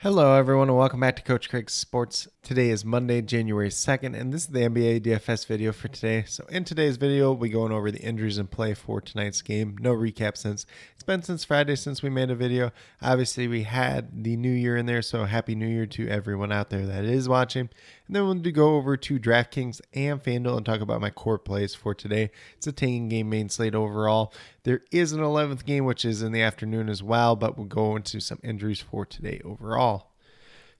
Hello, everyone, and welcome back to Coach Craig's Sports. Today is Monday, January 2nd, and this is the NBA DFS video for today. So in today's video, we're going over the injuries in play for tonight's game. No recap since it's been since Friday since we made a video. Obviously, we had the new year in there, so Happy New Year to everyone out there that is watching. And then we'll go over to DraftKings and FanDuel and talk about my core plays for today. It's a 10-game main slate overall. There is an 11th game, which is in the afternoon as well, but we'll go into some injuries for today overall.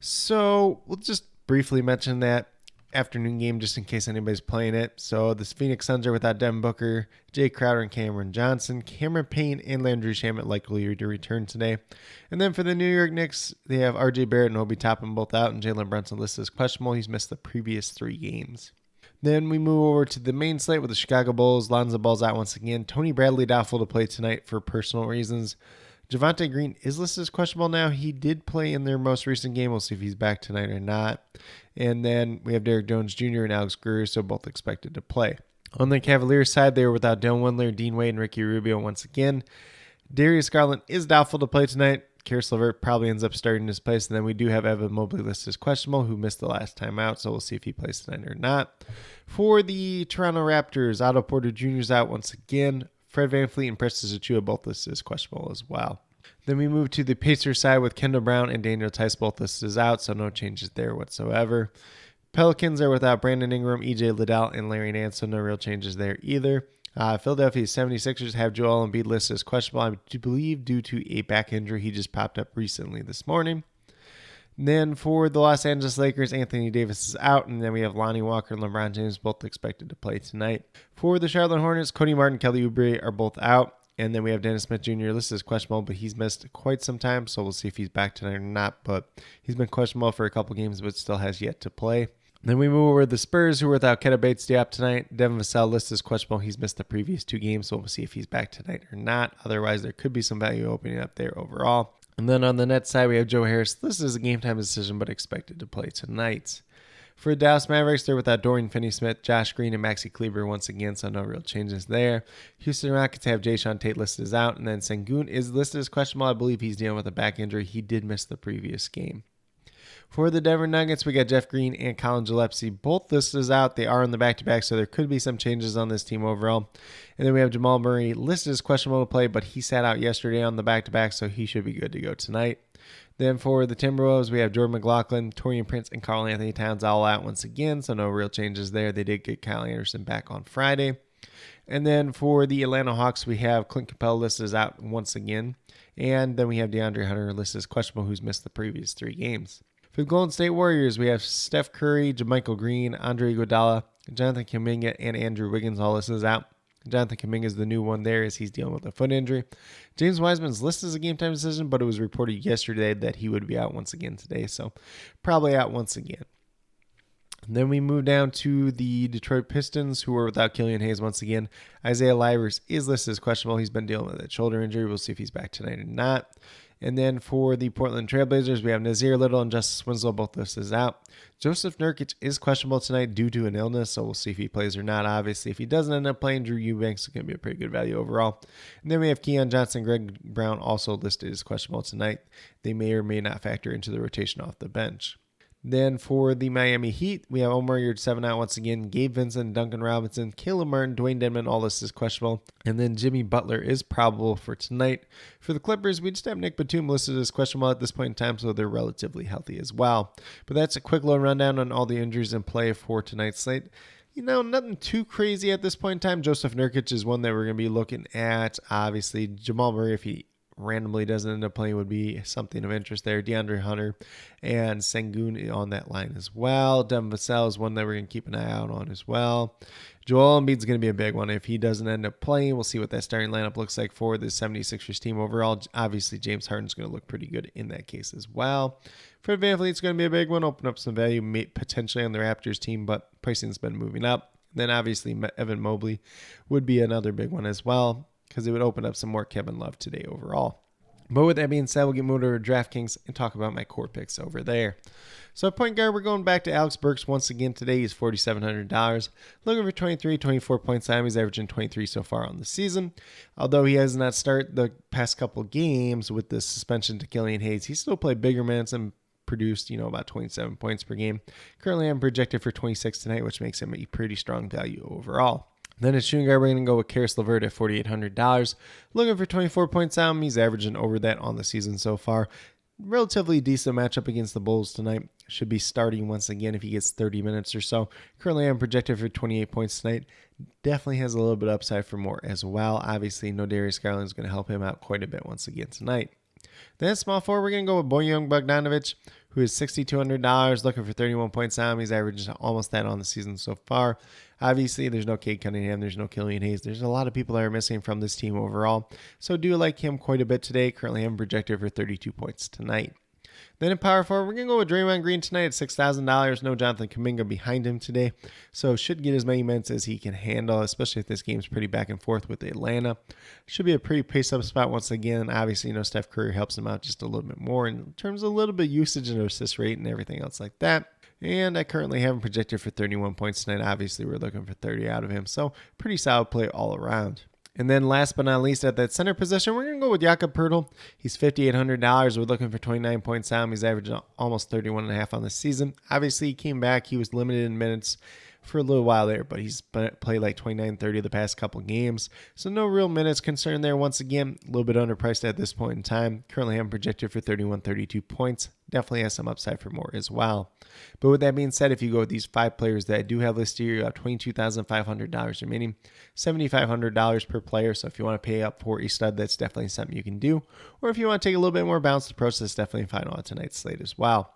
So we'll just briefly mention that afternoon game just in case anybody's playing it. So the Phoenix Suns are without Devin Booker, Jay Crowder, and Cameron Johnson. Cameron Payne and Landry Shamet likely to return today. And then for the New York Knicks, they have RJ Barrett and Obi Toppin both out, and Jalen Brunson listed as questionable. He's missed the previous 3 games. Then we move over to the main slate with the Chicago Bulls. Lonzo Ball's out once again. Tony Bradley doubtful to play tonight for personal reasons. Javonte Green is listed as questionable now. He did play in their most recent game. We'll see if he's back tonight or not. And then we have Derrick Jones Jr. and Alex Caruso both expected to play. On the Cavaliers side, they were without Dylan Windler, Dean Wade, and Ricky Rubio once again. Darius Garland is doubtful to play tonight. Karis LeVert probably ends up starting his place. And then we do have Evan Mobley listed as questionable, who missed the last time out. So we'll see if he plays tonight or not. For the Toronto Raptors, Otto Porter Jr. is out once again. Fred VanVleet and Precious Achiuwa both listed as questionable as well. Then we move to the Pacers side with Kendall Brown and Daniel Tice both listed as out, so no changes there whatsoever. Pelicans are without Brandon Ingram, EJ Liddell, and Larry Nance, so no real changes there either. Philadelphia 76ers have Joel Embiid listed as questionable, I believe, due to a back injury he just popped up recently this morning. Then for the Los Angeles Lakers, Anthony Davis is out, and then we have Lonnie Walker and LeBron James both expected to play tonight. For the Charlotte Hornets, Cody Martin, Kelly Oubre are both out, and then we have Dennis Smith Jr. listed as questionable, but he's missed quite some time, so we'll see if he's back tonight or not, but he's been questionable for a couple games, but still has yet to play. Then we move over to the Spurs, who are without Keita Bates-Diop tonight. Devin Vassell listed as questionable. He's missed the previous 2 games, so we'll see if he's back tonight or not. Otherwise, there could be some value opening up there overall. And then on the Nets side, we have Joe Harris listed as a game-time decision, but expected to play tonight. For the Dallas Mavericks, they're without Dorian Finney-Smith, Josh Green, and Maxi Kleber once again, so no real changes there. Houston Rockets have Jayshawn Tate listed as out, and then Sengun is listed as questionable. I believe he's dealing with a back injury. He did miss the previous game. For the Denver Nuggets, we got Jeff Green and Colin Gillespie both listed as out. They are in the back-to-back, so there could be some changes on this team overall. And then we have Jamal Murray listed as questionable to play, but he sat out yesterday on the back-to-back, so he should be good to go tonight. Then for the Timberwolves, we have Jordan McLaughlin, Taurean Prince, and Karl Anthony Towns all out once again, so no real changes there. They did get Kyle Anderson back on Friday. And then for the Atlanta Hawks, we have Clint Capella listed as out once again. And then we have DeAndre Hunter listed as questionable, who's missed the previous 3 games. For the Golden State Warriors, we have Steph Curry, JaMychal Green, Andre Iguodala, Jonathan Kuminga, and Andrew Wiggins all listed as out. Jonathan Kuminga is the new one there as he's dealing with a foot injury. James Wiseman's listed as a game-time decision, but it was reported yesterday that he would be out once again today, so probably out once again. And then we move down to the Detroit Pistons, who are without Killian Hayes once again. Isaiah Livers is listed as questionable. He's been dealing with a shoulder injury. We'll see if he's back tonight or not. And then for the Portland Trailblazers, we have Nazir Little and Justice Winslow both listed as out. Joseph Nurkic is questionable tonight due to an illness, so we'll see if he plays or not. Obviously, if he doesn't end up playing, Drew Eubanks is going to be a pretty good value overall. And then we have Keon Johnson, Greg Brown also listed as questionable tonight. They may or may not factor into the rotation off the bench. Then for the Miami Heat, we have Omar Yard 7 out once again, Gabe Vincent, Duncan Robinson, Caleb Martin, Dwayne Dedmon, all listed as questionable. And then Jimmy Butler is probable for tonight. For the Clippers, we just have Nick Batum listed as questionable at this point in time, so they're relatively healthy as well. But that's a quick little rundown on all the injuries in play for tonight's slate. You know, nothing too crazy at this point in time. Joseph Nurkic is one that we're going to be looking at. Obviously, Jamal Murray, if he randomly doesn't end up playing, would be something of interest there. DeAndre Hunter and Sengun on that line as well. Devin Vassell is one that we're going to keep an eye out on as well. Joel Embiid's going to be a big one. If he doesn't end up playing, we'll see what that starting lineup looks like for the 76ers team overall. Obviously, James Harden's going to look pretty good in that case as well. Fred VanVleet's going to be a big one. Open up some value potentially on the Raptors team, but pricing's been moving up. Then obviously Evan Mobley would be another big one as well, because it would open up some more Kevin Love today overall. But with that being said, we'll get moved over to DraftKings and talk about my core picks over there. So at point guard, we're going back to Alex Burks once again today. He's $4,700. Looking for 24 points. He's averaging 23 so far on the season. Although he has not started the past couple games with the suspension to Killian Hayes, he still played bigger minutes and produced, about 27 points per game. Currently, I'm projected for 26 tonight, which makes him a pretty strong value overall. Then at shooting guard, we're going to go with Karis LeVert at $4,800. Looking for 24 points out. He's averaging over that on the season so far. Relatively decent matchup against the Bulls tonight. Should be starting once again if he gets 30 minutes or so. Currently, I'm projected for 28 points tonight. Definitely has a little bit upside for more as well. Obviously, no Darius Garland is going to help him out quite a bit once again tonight. Then at small forward, we're going to go with Bojan Bogdanovic, who is $6,200, looking for 31 points out. He's averaging almost that on the season so far. Obviously, there's no Cade Cunningham. There's no Killian Hayes. There's a lot of people that are missing from this team overall. So do like him quite a bit today. Currently, I'm projected for 32 points tonight. Then in power forward, we're going to go with Draymond Green tonight at $6,000. No Jonathan Kuminga behind him today. So should get as many minutes as he can handle, especially if this game's pretty back and forth with Atlanta. Should be a pretty pace-up spot once again. Obviously, Steph Curry helps him out just a little bit more in terms of a little bit usage and assist rate and everything else like that. And I currently have him projected for 31 points tonight. Obviously, we're looking for 30 out of him. So pretty solid play all around. And then last but not least, at that center position, we're going to go with Jakob Poeltl. He's $5,800. We're looking for 29 points out. He's averaging almost 31.5 on the season. Obviously, he came back. He was limited in minutes for a little while there, but he's played like 29-30 the past couple games. So no real minutes concern there. Once again, a little bit underpriced at this point in time. Currently, I'm projected for 31-32 points. Definitely has some upside for more as well. But with that being said, if you go with these 5 players that I do have listed here, you have $22,500 remaining, $7,500 per player. So if you want to pay up for a stud, that's definitely something you can do. Or if you want to take a little bit more balanced approach, that's definitely fine on tonight's slate as well.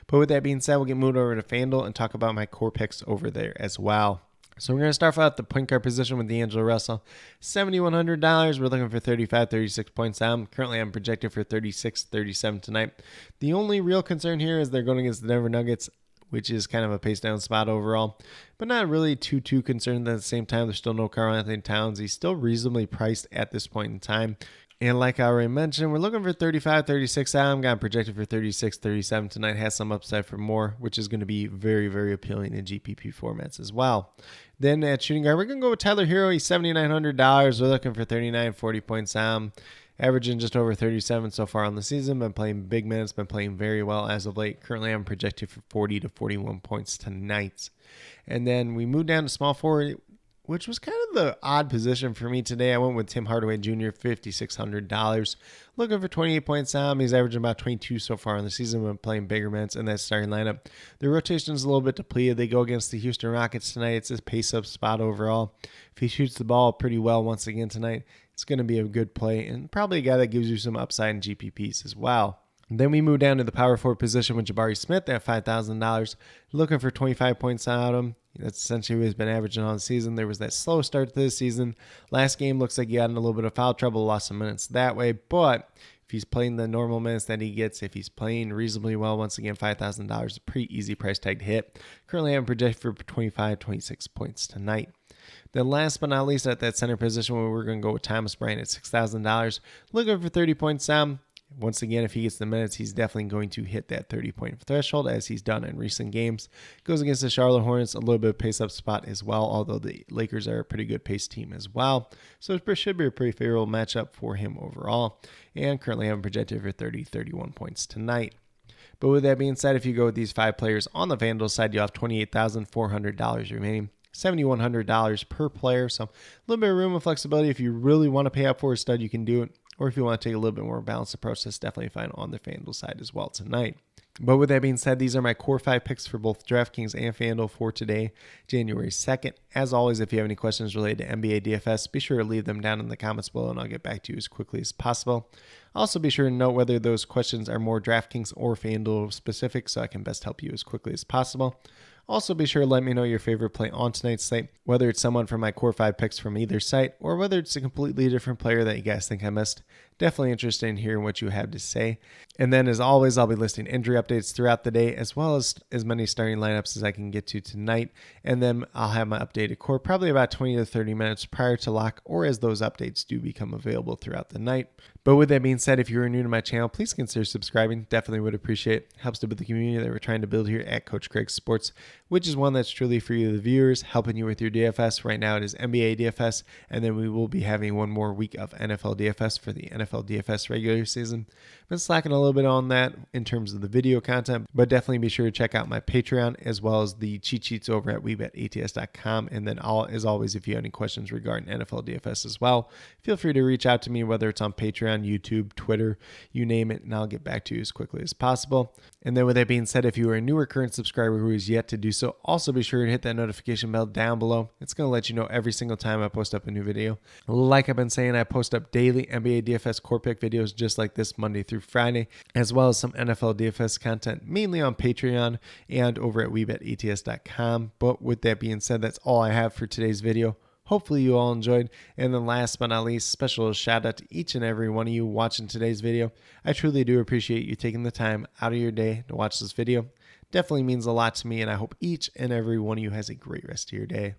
But with that being said, we'll get moved over to FanDuel and talk about my core picks over there as well. So we're going to start out the point guard position with D'Angelo Russell. $7,100. We're looking for 36 points out. Currently, I'm projected for 37 tonight. The only real concern here is they're going against the Denver Nuggets, which is kind of a pace down spot overall, but not really too concerned. At the same time, there's still no Karl-Anthony Towns. He's still reasonably priced at this point in time. And like I already mentioned, we're looking for 36 out. I'm going projected for 37 tonight. Has some upside for more, which is going to be very, very appealing in GPP formats as well. Then at shooting guard, we're going to go with Tyler Hero. He's $7,900. We're looking for 40 points out. Averaging just over 37 so far on the season. Been playing big minutes. Been playing very well as of late. Currently, I'm projected for 40 to 41 points tonight. And then we move down to small forward, which was kind of the odd position for me today. I went with Tim Hardaway Jr., $5,600. Looking for 28 points out. He's averaging about 22 so far in the season when playing bigger minutes in that starting lineup. The rotation is a little bit depleted. They go against the Houston Rockets tonight. It's a pace-up spot overall. If he shoots the ball pretty well once again tonight, it's going to be a good play and probably a guy that gives you some upside in GPPs as well. And then we move down to the power forward position with Jabari Smith at $5,000. Looking for 25 points out of him. That's essentially what he's been averaging on the season. There was that slow start to this season. Last game looks like he got in a little bit of foul trouble, lost some minutes that way. But if he's playing the normal minutes that he gets, if he's playing reasonably well, once again, $5,000, a pretty easy price tag to hit. Currently, I'm projected for 26 points tonight. Then last but not least, at that center position, we're going to go with Thomas Bryant at $6,000. Looking for 30 points out. Once again, if he gets the minutes, he's definitely going to hit that 30-point threshold as he's done in recent games. Goes against the Charlotte Hornets, a little bit of pace-up spot as well, although the Lakers are a pretty good pace team as well. So it should be a pretty favorable matchup for him overall. And currently I'm projected for 31 points tonight. But with that being said, if you go with these 5 players on the FanDuel side, you'll have $28,400 remaining. $7,100 per player. So a little bit of room and flexibility. If you really want to pay up for a stud, you can do it. Or if you want to take a little bit more balanced approach, that's definitely fine on the FanDuel side as well tonight. But with that being said, these are my core 5 picks for both DraftKings and FanDuel for today, January 2nd. As always, if you have any questions related to NBA DFS, be sure to leave them down in the comments below and I'll get back to you as quickly as possible. Also, be sure to note whether those questions are more DraftKings or FanDuel specific so I can best help you as quickly as possible. Also, be sure to let me know your favorite play on tonight's slate, whether it's someone from my core 5 picks from either site or whether it's a completely different player that you guys think I missed. Definitely interested in hearing what you have to say. And then, as always, I'll be listing injury updates throughout the day, as well as many starting lineups as I can get to tonight. And then I'll have my updated core probably about 20 to 30 minutes prior to lock, or as those updates do become available throughout the night. But with that being said, if you're new to my channel, please consider subscribing. Definitely would appreciate it. Helps to build the community that we're trying to build here at CoachCraigSports, which is one that's truly for you, the viewers, helping you with your DFS. Right now it is NBA DFS, and then we will be having one more week of NFL DFS for the NFL DFS regular season. Been slacking a little bit on that in terms of the video content, but definitely be sure to check out my Patreon as well as the cheat sheets over at WeBetATS.com. And then, as always, if you have any questions regarding NFL DFS as well, feel free to reach out to me, whether it's on Patreon, YouTube, Twitter, you name it, and I'll get back to you as quickly as possible. And then with that being said, if you are a newer current subscriber who is yet to do so, also be sure to hit that notification bell down below. It's going to let you know every single time I post up a new video. Like I've been saying, I post up daily NBA DFS Core Pick videos just like this Monday through Friday, as well as some NFL DFS content, mainly on Patreon and over at WeBetATS.com. But with that being said, that's all I have for today's video. Hopefully you all enjoyed. And then last but not least, special shout out to each and every one of you watching today's video. I truly do appreciate you taking the time out of your day to watch this video. Definitely means a lot to me, and I hope each and every one of you has a great rest of your day.